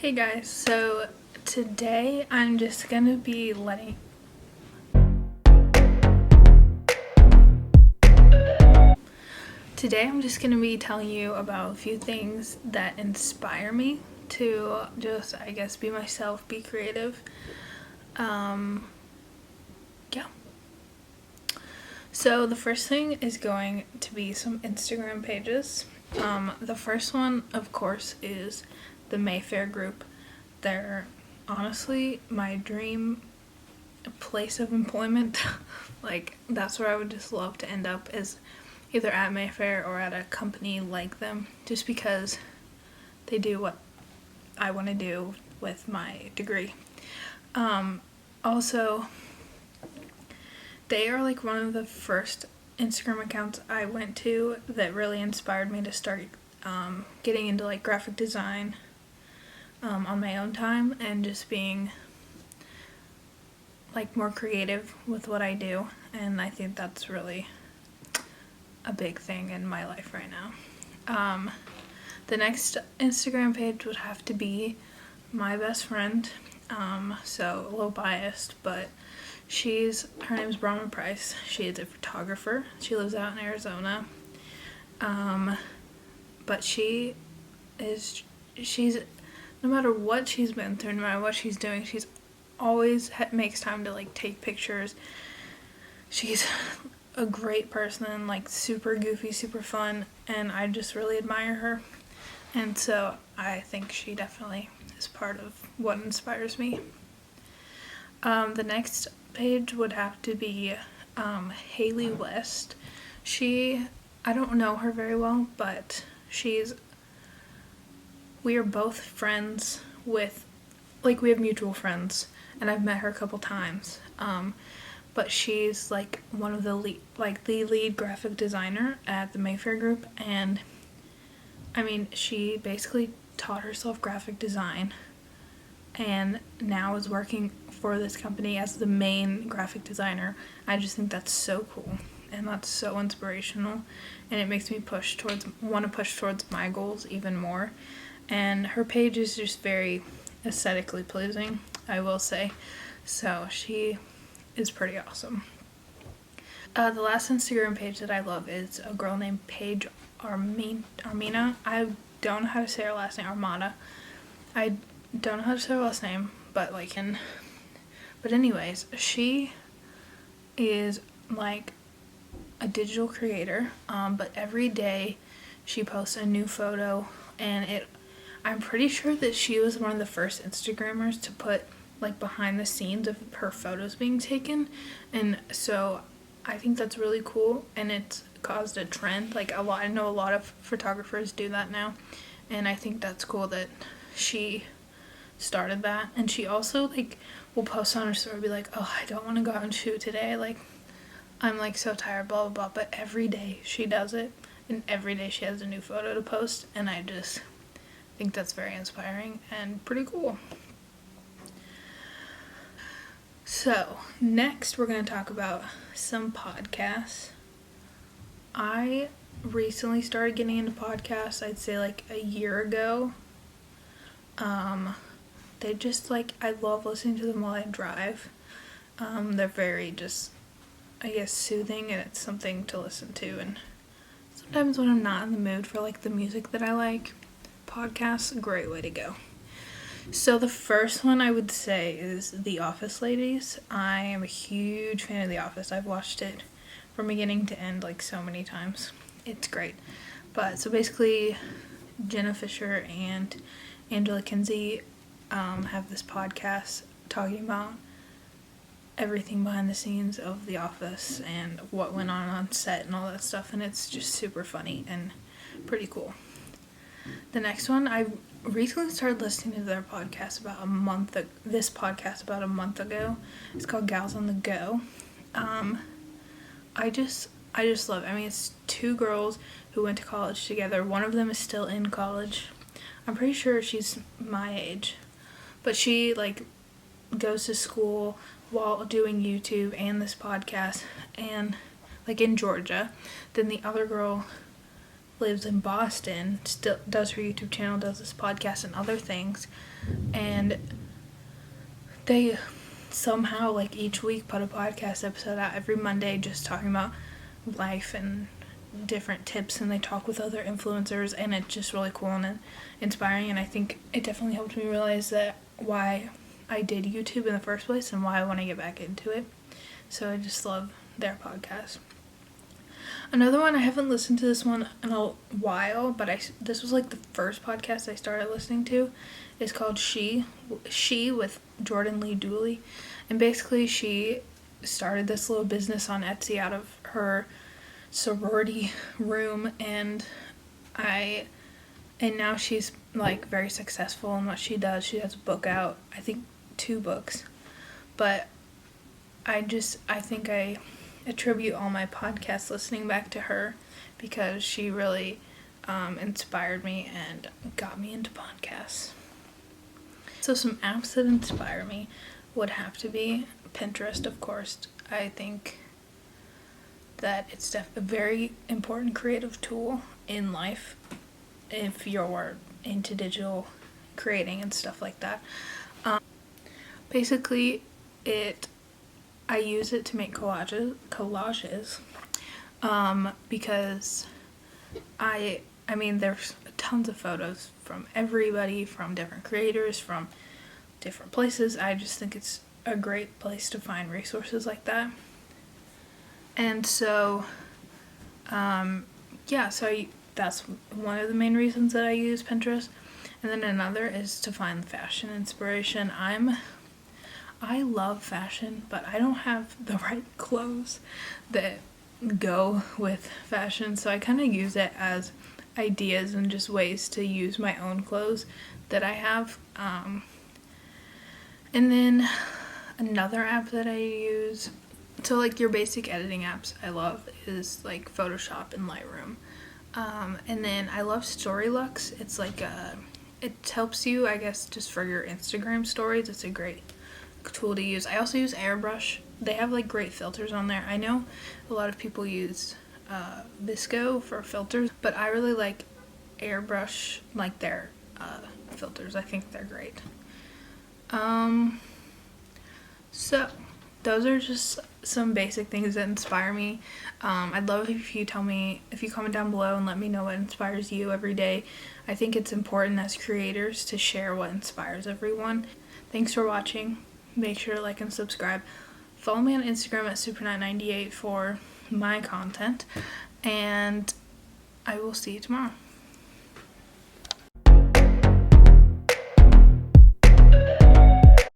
Hey guys, so today I'm just gonna be telling you about a few things that inspire me to just, I guess, be myself, be creative. Yeah. So the first thing is going to be some Instagram pages. The first one, of course, is the Mayfair group. They're honestly my dream place of employment. Like, that's where I would just love to end up, is either at Mayfair or at a company like them, just because they do what I want to do with my degree. Also, they are like one of the first Instagram accounts I went to that really inspired me to start getting into like graphic design on my own time and just being like more creative with what I do. And I think that's really a big thing in my life right now. The next Instagram page would have to be my best friend. So a little biased, but her name's Brahma Price. She is a photographer. She lives out in Arizona. But she's no matter what she's been through, no matter what she's doing, she's always makes time to like take pictures. She's a great person, like super goofy, super fun, and I just really admire her. And so I think she definitely is part of what inspires me. The next page would have to be Haley West. I don't know her very well, but we are both friends with, like, we have mutual friends, and I've met her a couple times. But she's like one of the lead graphic designer at the Mayfair group, and I mean, she basically taught herself graphic design and now is working for this company as the main graphic designer. I just think that's so cool, and that's so inspirational, and it makes me want to push towards my goals even more. And her page is just very aesthetically pleasing, I will say. So she is pretty awesome. The last Instagram page that I love is a girl named Paige Armina. I don't know how to say her last name. Armada. I don't know how to say her last name, but anyways, she is like a digital creator, but every day she posts a new photo, and I'm pretty sure that she was one of the first Instagrammers to put like behind the scenes of her photos being taken, and so I think that's really cool, and it's caused a trend. I know a lot of photographers do that now, and I think that's cool that she started that. And she also will post on her story, be like, oh, I don't want to go out and shoot today, I'm so tired, blah blah blah, but every day she does it, and every day she has a new photo to post, and I just think that's very inspiring and pretty cool. So next we're going to talk about some podcasts. I recently started getting into podcasts, I'd say like a year ago. They just I love listening to them while I drive. They're very just, I guess, soothing, and it's something to listen to. And sometimes when I'm not in the mood for the music that I like, podcasts, a great way to go. So the first one I would say is The Office Ladies. I am a huge fan of The Office. I've watched it from beginning to end so many times. It's great. But so basically, Jenna Fisher and Angela Kinsey have this podcast talking about everything behind the scenes of The Office and what went on set and all that stuff, and it's just super funny and pretty cool. The next one, I recently started listening to their podcast about a month ago. It's called Gals on the Go. I just love it. I mean, it's two girls who went to college together. One of them is still in college. I'm pretty sure she's my age, but she goes to school while doing YouTube and this podcast, and in Georgia. Then the other girl lives in Boston, still does her YouTube channel, does this podcast and other things, and they somehow like each week put a podcast episode out every Monday just talking about life and different tips, and they talk with other influencers, and it's just really cool and inspiring, and I think it definitely helped me realize that why I did YouTube in the first place and why I want to get back into it. So I just love their podcast. Another one, I haven't listened to this one in a while, but this was like the first podcast I started listening to, is called She with Jordan Lee Dooley, and basically she started this little business on Etsy out of her sorority room, and now she's like very successful in what she does. She has a book out, I think 2 books, but I think I attribute all my podcast listening back to her, because she really inspired me and got me into podcasts. So some apps that inspire me would have to be Pinterest, of course. I think that it's a very important creative tool in life if you're into digital creating and stuff like that. Basically, I use it to make collages, because I mean, there's tons of photos from everybody, from different creators, from different places. I just think it's a great place to find resources like that. And so, that's one of the main reasons that I use Pinterest. And then another is to find fashion inspiration. I love fashion, but I don't have the right clothes that go with fashion, so I kind of use it as ideas and just ways to use my own clothes that I have. And then another app that I use, so like your basic editing apps I love is like Photoshop and Lightroom. And then I love Storyluxe. It's like it helps you, I guess, just for your Instagram stories. It's a great tool to use. I also use Airbrush. They have like great filters on there. I know a lot of people use Visco for filters, but I really like Airbrush, like their filters. I think they're great. So those are just some basic things that inspire me. I'd love if you comment down below and let me know what inspires you every day. I think it's important as creators to share what inspires everyone. Thanks for watching. Make sure to like and subscribe. Follow me on Instagram at superknight98 for my content, and I will see you tomorrow.